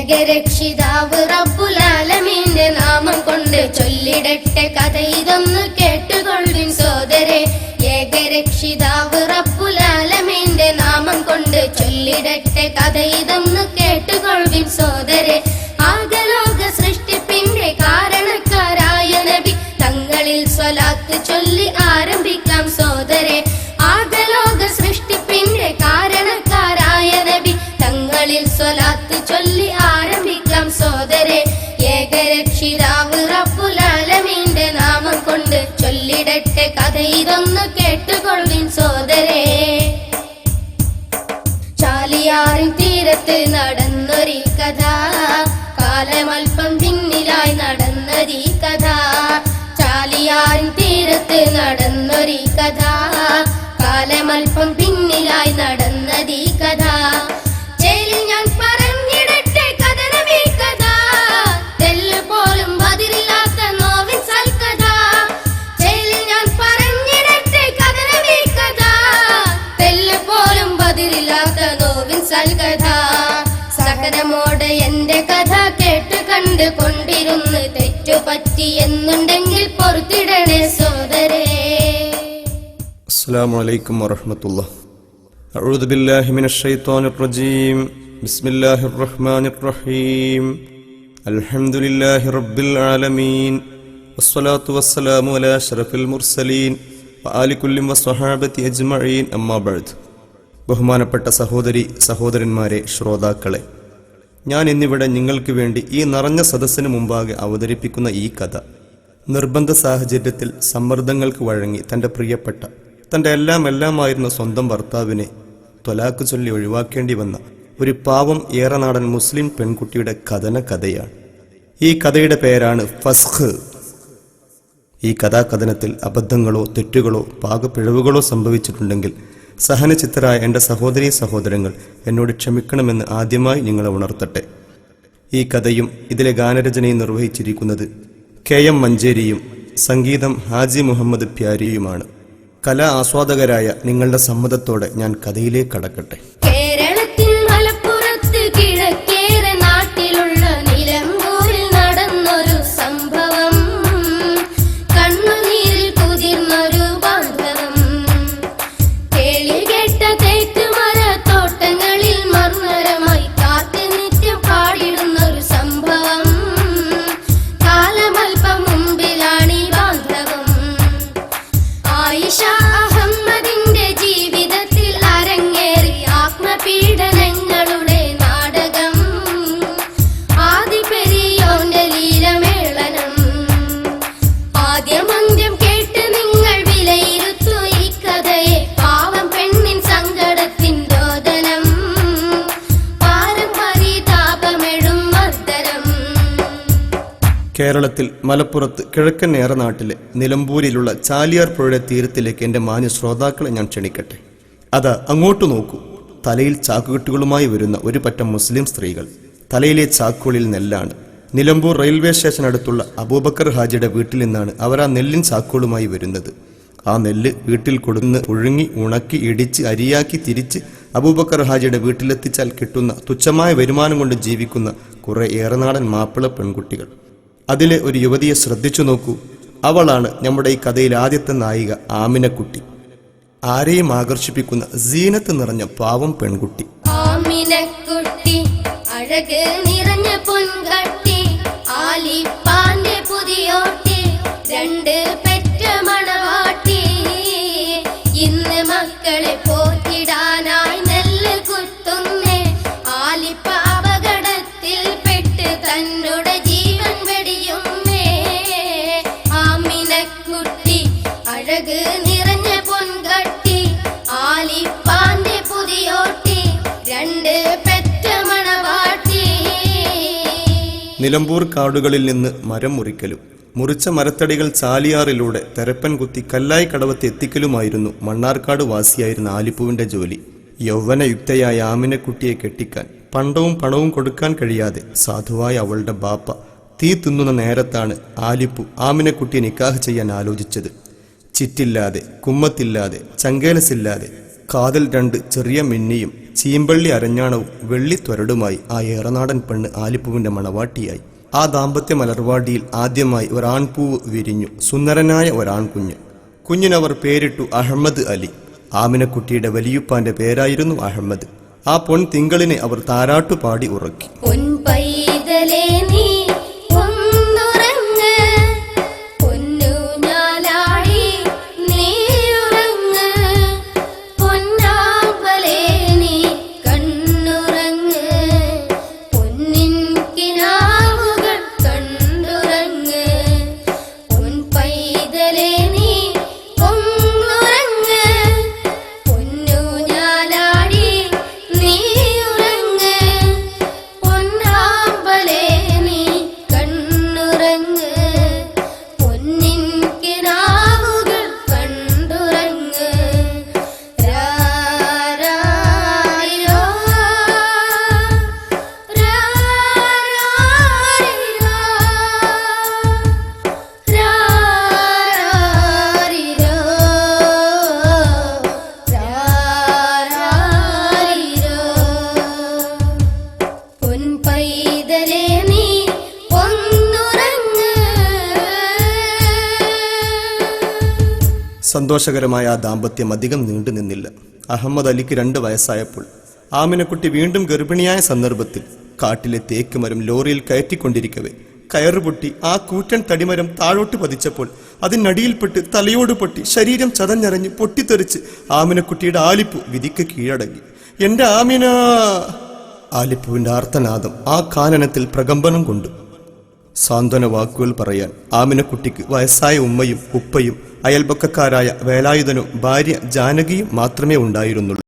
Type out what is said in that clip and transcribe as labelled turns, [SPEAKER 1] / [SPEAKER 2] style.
[SPEAKER 1] ഏകരക്ഷിതാവ് റബ്ബുൽ ആലമീന്റെ നാമം കൊണ്ട് ചൊല്ലിടട്ടെ കഥ ഇതൊന്ന് കേട്ടുകൊള്ളിൻ സോദരേ. ഏകരക്ഷിതാവ് റബ്ബുൽ ആലമീന്റെ നാമം കൊണ്ട് ചൊല്ലിടട്ടെ കഥ ഇതൊന്ന് കേട്ടുകൊള്ളിൻ സോദരേ. ആകലോക സൃഷ്ടിപ്പിന്റെ കാരണക്കാരായ നബി തങ്ങളിൽ സ്വലാത്ത് ചൊല്ലി ആരംഭിക്കാം സോദരേ. ആകലോക സൃഷ്ടിപ്പിന്റെ കാരണക്കാരായ നബി തങ്ങളിൽ സ്വലാത്ത് ചൊല്ലി ആരംഭിക്കാം സോദരേ. ഏകരക്ഷിതാവ് റബ്ബുൽ ആലമീന്റെ നാമം കൊണ്ട് ചൊല്ലിടട്ടെ കഥ ഇതൊന്ന് കേട്ടുകൊള്ളിൻ സോദരേ. ചാലിയാറിൻ തീരത്ത് നടന്നൊരീ കഥ, കാലമൽപ്പം പിന്നിലായി നടന്നൊരീ കഥ. ചാലിയാറിൻ തീരത്ത് നടന്നൊരീ കഥ, കാലമൽപ്പം പിന്നിലായി നടന്നതീ കഥ. ജയിലിൽ ഞാൻ പറഞ്ഞിടട്ടെ കഥനമീ കഥ, തെല്ല് പോലും ബദിരില്ലാത്ത നോവിൻ സൽക്കഥ. ജയിലിൽ ഞാൻ പറഞ്ഞിടട്ടെ കഥനമീ കഥ, തെല്ല് പോലും ബദിരില്ലാത്ത നോവിൻ സൽക്കഥ. സഹനമോടെ എന്റെ കഥ കേട്ട് കണ്ട് കൊണ്ടിരുന്ന് തെറ്റുപറ്റി എന്നുണ്ടെങ്കിൽ പൊറുത്തിടണേ സോദരേ.
[SPEAKER 2] السلام عليكم ورحمة الله. أعوذ بالله من الشيطان الرجيم. بسم الله الرحمن الرحيم. الحمد لله رب العالمين والصلاة والسلام على أشرف المرسلين وآل كل وصحابة أجمعين أما بعد. ബഹുമാനപ്പെട്ട സഹോദരി സഹോദരന്മാരെ, ശ്രോതാക്കളെ, ഞാൻ ഇന്നിവിടെ നിങ്ങൾക്ക് വേണ്ടി ഈ നിറഞ്ഞ സദസ്സിന് മുമ്പാകെ അവതരിപ്പിക്കുന്ന ഈ കഥ നിർബന്ധ സാഹചര്യത്തിൽ സമ്മർദ്ദങ്ങൾക്ക് വഴങ്ങി തൻ്റെ പ്രിയപ്പെട്ട, തൻ്റെ എല്ലാമായിരുന്ന സ്വന്തം ഭർത്താവിനെ ത്വലാഖ് ചൊല്ലി ഒഴിവാക്കേണ്ടി വന്ന ഒരു പാവം ഏറനാടൻ മുസ്ലിം പെൺകുട്ടിയുടെ കഥയാണ്. ഈ കഥയുടെ പേരാണ് ഫസ്ഖ്. ഈ കഥാകഥനത്തിൽ അബദ്ധങ്ങളോ തെറ്റുകളോ പാകപ്പിഴവുകളോ സംഭവിച്ചിട്ടുണ്ടെങ്കിൽ സഹനചിത്തരായ എൻ്റെ സഹോദരീ സഹോദരങ്ങൾ എന്നോട് ക്ഷമിക്കണമെന്ന് ആദ്യമായി നിങ്ങളെ ഉണർത്തട്ടെ. ഈ കഥയും ഇതിലെ ഗാനരചനയും നിർവഹിച്ചിരിക്കുന്നത് KM മഞ്ചേരിയും സംഗീതം ഹാജി മുഹമ്മദ് പ്യാരിയുമാണ്. കലാ ആസ്വാദകരായ നിങ്ങളുടെ സമ്മതത്തോടെ ഞാൻ കഥയിലേക്ക് കടക്കട്ടെ.
[SPEAKER 1] കേരളത്തിൽ മലപ്പുറത്ത് കിഴക്കേറെ നാട്ടിലുള്ള നിലമ്പൂരിൽ നടന്നൊരു സംഭവം, കണ്ണുനീരിൽ കുതിർന്നൊരു ബാന്ധവം. കേളി കേട്ട തേക്ക് മര തോട്ടങ്ങളിൽ മർമരമായി കാത്ത് നിത്യം പാടിടുന്നൊരു സംഭവം. കാലമൽപ്പം മുമ്പിലാണീ ബാന്ധവം. ആയിഷ അഹമ്മദിന്റെ ജീവിതത്തിൽ അരങ്ങേറി ആത്മപീഡനങ്ങളുടെ നാടകം, ആദിപെരിയോന്റെ ലീലമേളനം. ആദ്യമന്ത്യം കേട്ട് നിങ്ങൾ വിലയിരുത്തു ഈ കഥയെ. പാവം പെണ്ണിൻ സങ്കടത്തിൻ രോദനം, പാരമ്പര്യതാപമെഴും മർദ്ദനം.
[SPEAKER 2] കേരളത്തിൽ മലപ്പുറത്ത് കിഴക്കൻ ഏറനാട്ടിലെ നിലമ്പൂരിലുള്ള ചാലിയാർ പുഴയുടെ തീരത്തിലേക്ക് എൻ്റെ മാന്യ ശ്രോതാക്കളെ ഞാൻ ക്ഷണിക്കട്ടെ. അതാ അങ്ങോട്ട് നോക്കൂ. തലയിൽ ചാക്കുകെട്ടുകളുമായി വരുന്ന ഒരു പറ്റം മുസ്ലിം സ്ത്രീകൾ. തലയിലെ ചാക്കുകളിൽ നെല്ലാണ്. നിലമ്പൂർ റെയിൽവേ സ്റ്റേഷനടുത്തുള്ള അബൂബക്കർ ഹാജിയുടെ വീട്ടിൽ നിന്നാണ് അവർ ആ നെല്ലിൻ ചാക്കുകളുമായി വരുന്നത്. ആ നെല്ല് വീട്ടിൽ കൊടുന്ന് പുഴുങ്ങി ഉണക്കി ഇടിച്ച് അരിയാക്കി തിരിച്ച് അബൂബക്കർ ഹാജിയുടെ വീട്ടിലെത്തിച്ചാൽ കിട്ടുന്ന തുച്ഛമായ വരുമാനം കൊണ്ട് ജീവിക്കുന്ന കുറെ ഏറനാടൻ മാപ്പിള പെൺകുട്ടികൾ. അതിലെ ഒരു യുവതിയെ ശ്രദ്ധിച്ചു നോക്കൂ. അവളാണ് നമ്മുടെ ഈ കഥയിൽ ആദ്യത്തെ നായിക ആമിനക്കുട്ടി. ആരെയും ആകർഷിപ്പിക്കുന്ന സീനത്ത് നിറഞ്ഞ പാവം പെൺകുട്ടി.
[SPEAKER 1] ആമിനക്കുട്ടി അഴക് നിറഞ്ഞ പൊൻകട്ടി, ആലിപ്പാന്റെ പുതിയോട്ടി, രണ്ട് പെറ്റ മണവാട്ടി. ഇന്ന് മക്കളെ പോറ്റിടാനായി നെല്ല് കുത്തുന്നേ. ആലിപ്പ അപകടത്തിൽ പെട്ട് തന്നോട് ജീവൻ വെടിയുന്നേ. ആമിനക്കുട്ടി അഴക് നിറഞ്ഞ പൊൻകട്ടി, ആലിപ്പാന്റെ പുതിയോട്ടി, രണ്ട് പെറ്റ മണവാട്ടി.
[SPEAKER 2] നിലമ്പൂർ കാടുകളിൽ നിന്ന് മരം മുറിക്കലും മുറിച്ച മരത്തടികൾ ചാലിയാറിലൂടെ തെരപ്പൻ കുത്തി കല്ലായി കടവത്ത് എത്തിക്കലുമായിരുന്നു മണ്ണാർക്കാട് വാസിയായിരുന്ന ആലിപ്പുവിന്റെ ജോലി. യൗവനയുക്തയായ ആമിനക്കുട്ടിയെ കെട്ടിക്കാൻ പണ്ടവും പണവും കൊടുക്കാൻ കഴിയാതെ സാധുവായ അവളുടെ ബാപ്പ തീ തിന്നുന്ന നേരത്താണ് ആലിപ്പു ആമിനക്കുട്ടിയെ നിക്കാഹ് ചെയ്യാൻ ആലോചിച്ചത്. ചിറ്റില്ലാതെ, കുമ്മത്തില്ലാതെ, ചങ്കേലസില്ലാതെ കാതിൽ 2 ചെറിയ മിന്നിയും ചീമ്പള്ളി അരഞ്ഞാണവും വെള്ളിത്വരടുമായി ആ ഏറനാടൻ പെണ്ണ് ആലിപ്പൂവിന്റെ മണവാട്ടിയായി. ആ ദാമ്പത്യ മലർവാടിയിൽ ആദ്യമായി ഒരാൺപൂവ് വിരിഞ്ഞു. സുന്ദരനായ ഒരാൺകുഞ്ഞ്. കുഞ്ഞിനവർ പേരിട്ടു അഹമ്മദ് അലി. ആമിനക്കുട്ടിയുടെ വലിയുപ്പാന്റെ പേരായിരുന്നു അഹമ്മദ്. ആ പൊൻ തിങ്കളിനെ അവർ താരാട്ടുപാടി ഉറക്കി.
[SPEAKER 1] പൊൻപൈതലേ നീ ഒന്നുറങ്ങ്, പൊന്നൂഞ്ഞാലാടി നീ ഉറങ്ങ്, പൊന്നാമ്പലേ നീ കണ്ണുറങ്ങ്, പൊന്നിൻ കിനാവുകൾ കണ്ടുറങ്ങ്. പൊൻപൈതലേ നീ ഒന്നുറങ്ങ്, പൊന്നൂഞ്ഞാലാടി നീ ഉറങ്ങ്, പൊന്നാമ്പലേ നീ കണ്ണുറങ്ങ്, പൊന്നിൻ കിനാവുകൾ കണ്ടുറങ്ങ്. രാരാരിരോ, രാരാരിരോ, രാരാരിരോ, രാരാരിരോ. പൊൻപൈതലേ നീ ഒന്നുറങ്ങ്.
[SPEAKER 2] സന്തോഷകരമായ ആ ദാമ്പത്യം അധികം നീണ്ടു നിന്നില്ല. അഹമ്മദ് അലിക്ക് 2 വയസ്സായപ്പോൾ ആമിനക്കുട്ടി വീണ്ടും ഗർഭിണിയായ സന്ദർഭത്തിൽ കാട്ടിലെ തേക്ക് മരം ലോറിയിൽ കയറ്റിക്കൊണ്ടിരിക്കവേ കയറുപൊട്ടി ആ കൂറ്റൻ തടിമരം താഴോട്ട് പതിച്ചപ്പോൾ അതിനടിയിൽപ്പെട്ട് തലയോട് പൊട്ടി ശരീരം ചതഞ്ഞറിഞ്ഞ് പൊട്ടിത്തെറിച്ച് ആമിനക്കുട്ടിയുടെ ആലിപ്പു വിധിക്ക് കീഴടങ്ങി. എന്റെ ആമിന! ആലിപ്പുവിന്റെ ആർത്തനാദം ആ കാനനത്തിൽ പ്രകമ്പനം കൊണ്ടു. സാന്ത്വന വാക്കുകൾ പറയാൻ ആമിനക്കുട്ടിക്ക് വയസ്സായ ഉമ്മയും ഉപ്പയും അയൽപക്കക്കാരായ വേലായുധനും ഭാര്യ ജാനകിയും മാത്രമേ ഉണ്ടായിരുന്നുള്ളൂ.